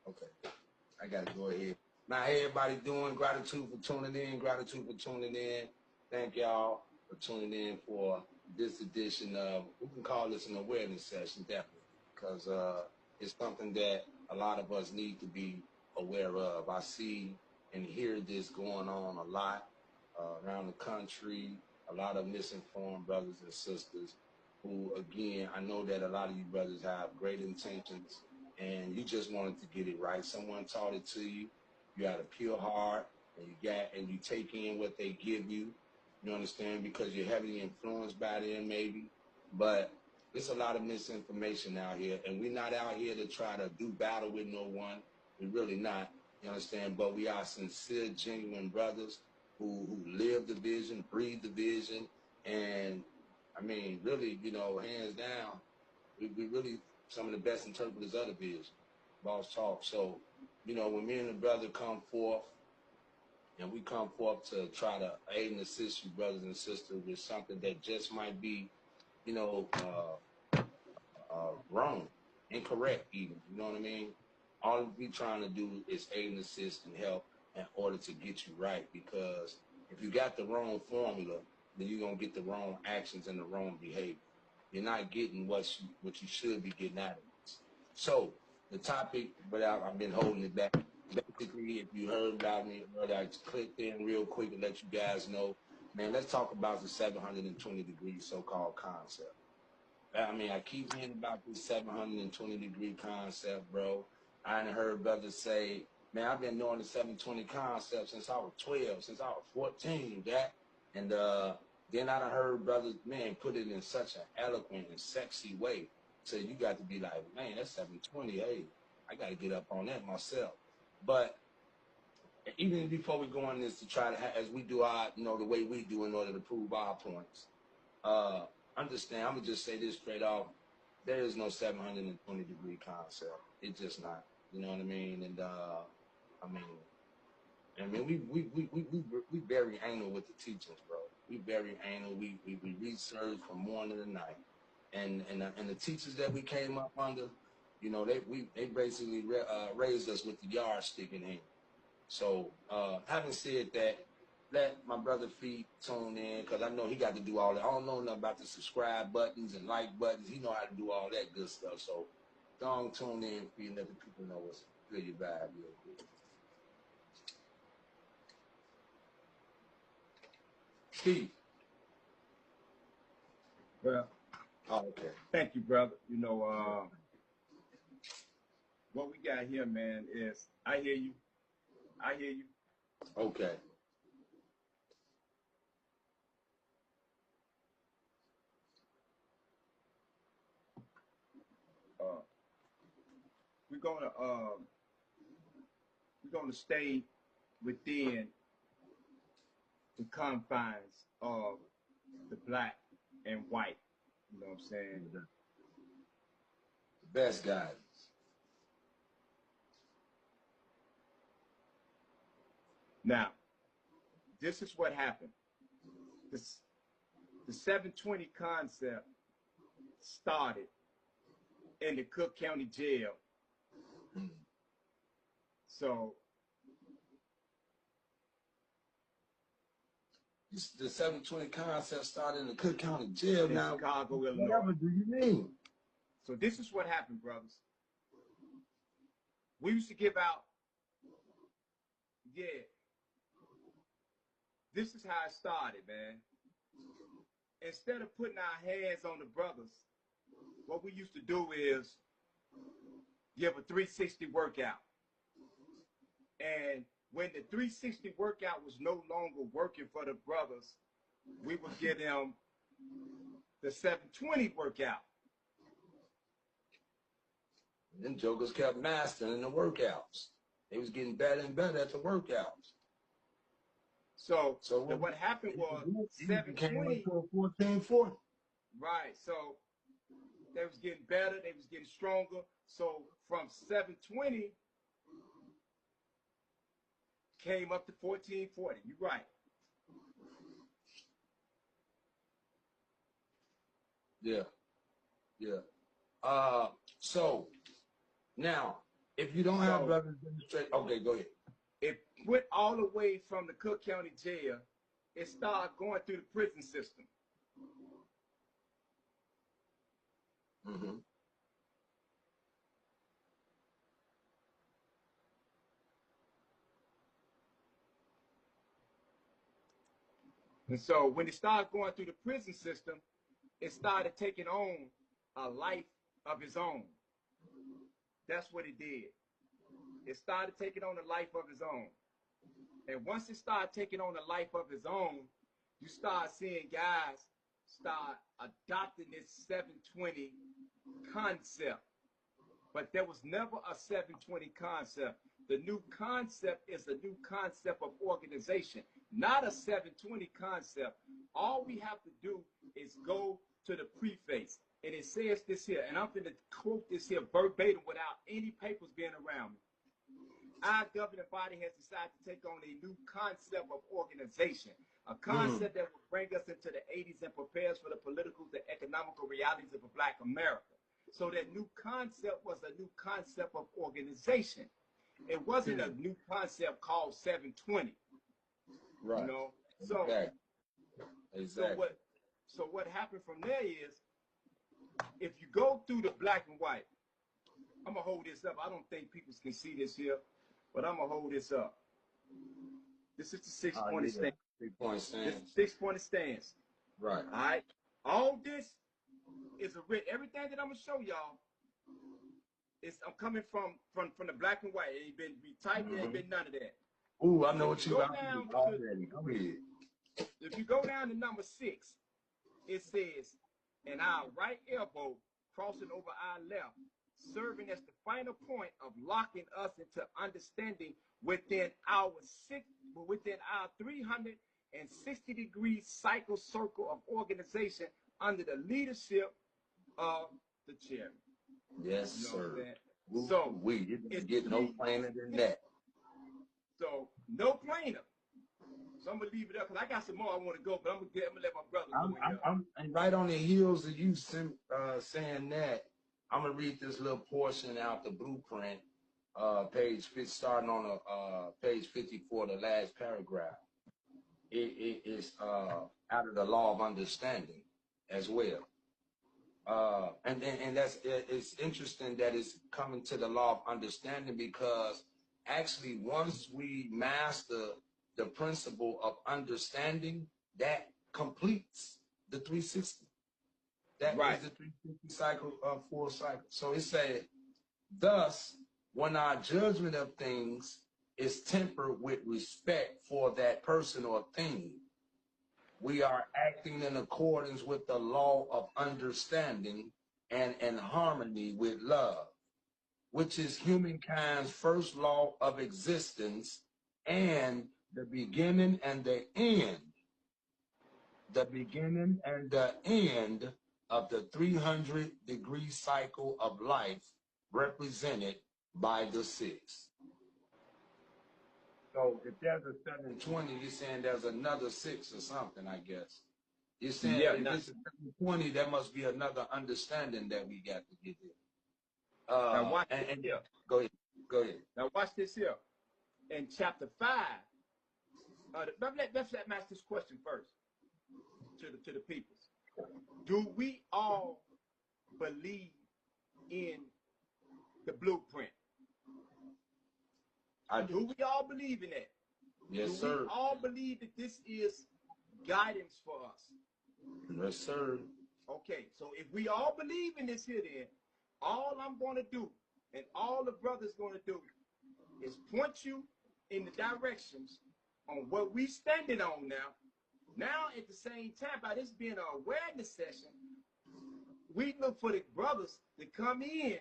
Okay, I gotta go ahead. Now, how everybody doing? Gratitude for tuning in. Gratitude for tuning in. Thank y'all for tuning in for this edition of, we can call this an awareness session, definitely, because it's something that a lot of us need to be aware of. I see and hear this going on a lot around the country, a lot of misinformed brothers and sisters who, again, I know that a lot of you brothers have great intentions and you just wanted to get it right. Someone taught it to you. You had a pure heart, and you take in what they give you. You understand, because you're heavily influenced by them, maybe. But there's a lot of misinformation out here, and we're not out here to try to do battle with no one. We're really not. You understand? But we are sincere, genuine brothers who live the vision, breathe the vision, and I mean, really, hands down, we really some of the best interpreters of the vision, boss talk. So, when me and the brother come forth, and we come forth to try to aid and assist you, brothers and sisters, with something that just might be, wrong, incorrect, even. You know what I mean? All we trying to do is aid and assist and help in order to get you right. Because if you got the wrong formula, then you're gonna get the wrong actions and the wrong behavior. You're not getting what you should be getting out of it. So the topic, but I've been holding it back. Basically, if you heard about me earlier, I just clicked in real quick to let you guys know. Man, let's talk about the 720 degree so-called concept. I mean, I keep hearing about this 720 degree concept, bro. I done heard brothers say, man, I've been knowing the 720 concept since I was 12, since I was 14, that. And then I done heard brothers, man, put it in such an eloquent and sexy way. So you got to be like, man, that's 720. Hey, I got to get up on that myself. But even before we go on this to try to, as we do our, the way we do in order to prove our points, understand, I'm gonna just say this straight off. There is no 720 degree concept. It's just not. You know what I mean? And we very anal with the teachings, bro. We very anal. We research from morning to night. And the teachers that we came up under, they basically raised us with the yardstick in hand. So having said that, let my brother Feet tune in, because I know he got to do all that. I don't know nothing about the subscribe buttons and like buttons. He know how to do all that good stuff. So don't tune in, Feet, and let the people know what's good your vibe real quick. Steve. Well, okay. Thank you, brother. What we got here, man, is I hear you. I hear you. Okay. We're gonna stay within the confines of the black and white. You know what I'm saying? The best guidance. Now, this is what happened. The 720 concept started in the Cook County Jail. So The 720 concept started in the Cook County Jail. in Now, Chicago, Illinois. Whatever do you mean? So this is what happened, brothers. We used to give out, this is how it started, man. Instead of putting our hands on the brothers, what we used to do is give a 360 workout. And when the 360 workout was no longer working for the brothers, we would give them the 720 workout. Them jokers kept mastering the workouts. They was getting better and better at the workouts. So what happened was 720 came up to 1440. Right. So they was getting better, they was getting stronger. So from 720 came up to 1440. You're right. Yeah. So now If you don't have So brothers demonstrate, okay, go ahead. it went all the way from the Cook County Jail. It started going through the prison system. Mm-hmm. And so when it started going through the prison system, it started taking on a life of its own. That's what it did. It started taking on a life of its own. And once it started taking on a life of its own, you start seeing guys start adopting this 720 concept. But there was never a 720 concept. The new concept is a new concept of organization, not a 720 concept. All we have to do is go to the preface. And it says this here, and I'm going to quote this here verbatim without any papers being around me. Our governing body has decided to take on a new concept of organization, a concept that will bring us into the 80s and prepare us for the political and economical realities of a Black America. So that new concept was a new concept of organization. It wasn't a new concept called 720. Right. You know? So, exactly. So what happened from there is, if you go through the black and white, I'm going to hold this up. I don't think people can see this here, but I'm going to hold this up. This is the 6-point stance. 6-point stance. This is 6-point stance. Right. All right. All this is a written. Everything that I'm going to show y'all is I'm coming from the black and white. It ain't been retyped. It ain't been none of that. Ooh, I know what you got already. Go ahead. If you go down to number 6, it says, and our right elbow crossing over our left, serving as the final point of locking us into understanding within our 360-degree cycle circle of organization under the leadership of the chairman. Yes, sir. So we didn't get no plainer than that. So no plainer. So I'm gonna leave it up because I got some more I want to go, but I'm gonna let my brother go in here. I'm right on the heels of you saying that. I'm gonna read this little portion out the blueprint, starting on page 54, the last paragraph. It is out of the law of understanding as well. And it's interesting that it's coming to the law of understanding, because actually once we master the principle of understanding, that completes the 360. That is the 360 cycle of full cycle. So it said, thus, when our judgment of things is tempered with respect for that person or thing, we are acting in accordance with the law of understanding and in harmony with love, which is humankind's first law of existence and the beginning and the end. The beginning and the end of the 300-degree cycle of life represented by the 6. So if there's a 720, you're saying there's another 6 or something, I guess. You're saying if it's a 720, there must be another understanding that we got to get here. Now watch this here. Go ahead. Now watch this here. In chapter 5, let's ask this question first to the peoples. Do we all believe in the blueprint? Do we all believe in that? Yes, sir. Do we all believe that this is guidance for us? Yes, sir. Okay, so if we all believe in this here, then all I'm going to do and all the brothers going to do is point you in the directions on what we standing on now. Now, at the same time, by this being an awareness session, we look for the brothers to come in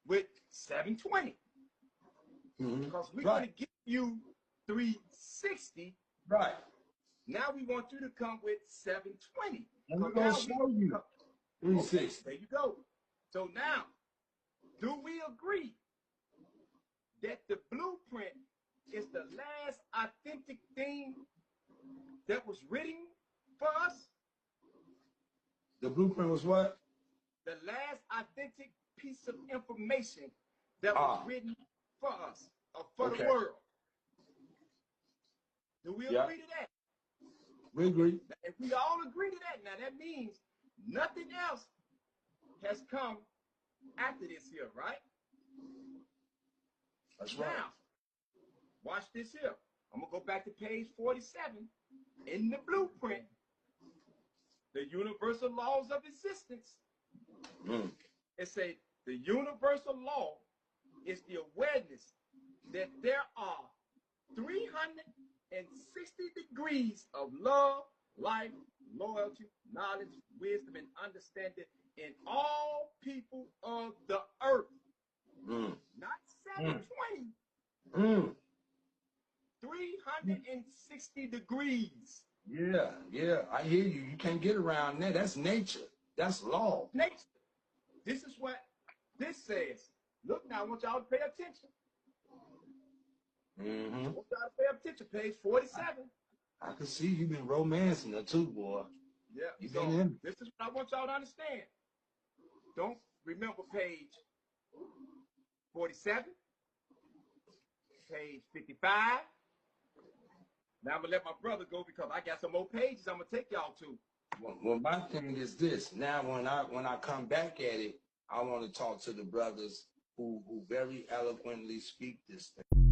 with 720. Because we're going to give you 360. Right. Now we want you to come with 720. And we're going to show you 360. Okay, there you go. So now, do we agree that the blueprint is the last authentic thing that was written for us? The blueprint was what? The last authentic piece of information that was written for us, or for the world. Do we agree to that? We agree. If we all agree to that, now that means nothing else has come after this here, right? That's right. Now, watch this here. I'm going to go back to page 47. In the blueprint, the universal laws of existence, it says the universal law is the awareness that there are 360 degrees of love, life, loyalty, knowledge, wisdom, and understanding in all people of the earth. Not 720. 360 degrees. Yeah, I hear you. You can't get around that. That's nature. That's law. Nature. This is what this says. Look now, I want y'all to pay attention. I want y'all to pay attention. Page 47. I can see you've been romancing her too, boy. Yeah, you so been in. This is what I want y'all to understand. Don't remember page 47, page 55. Now I'm gonna let my brother go because I got some more pages I'm gonna take y'all to. Well, my thing is this. Now, when I come back at it, I want to talk to the brothers who very eloquently speak this thing.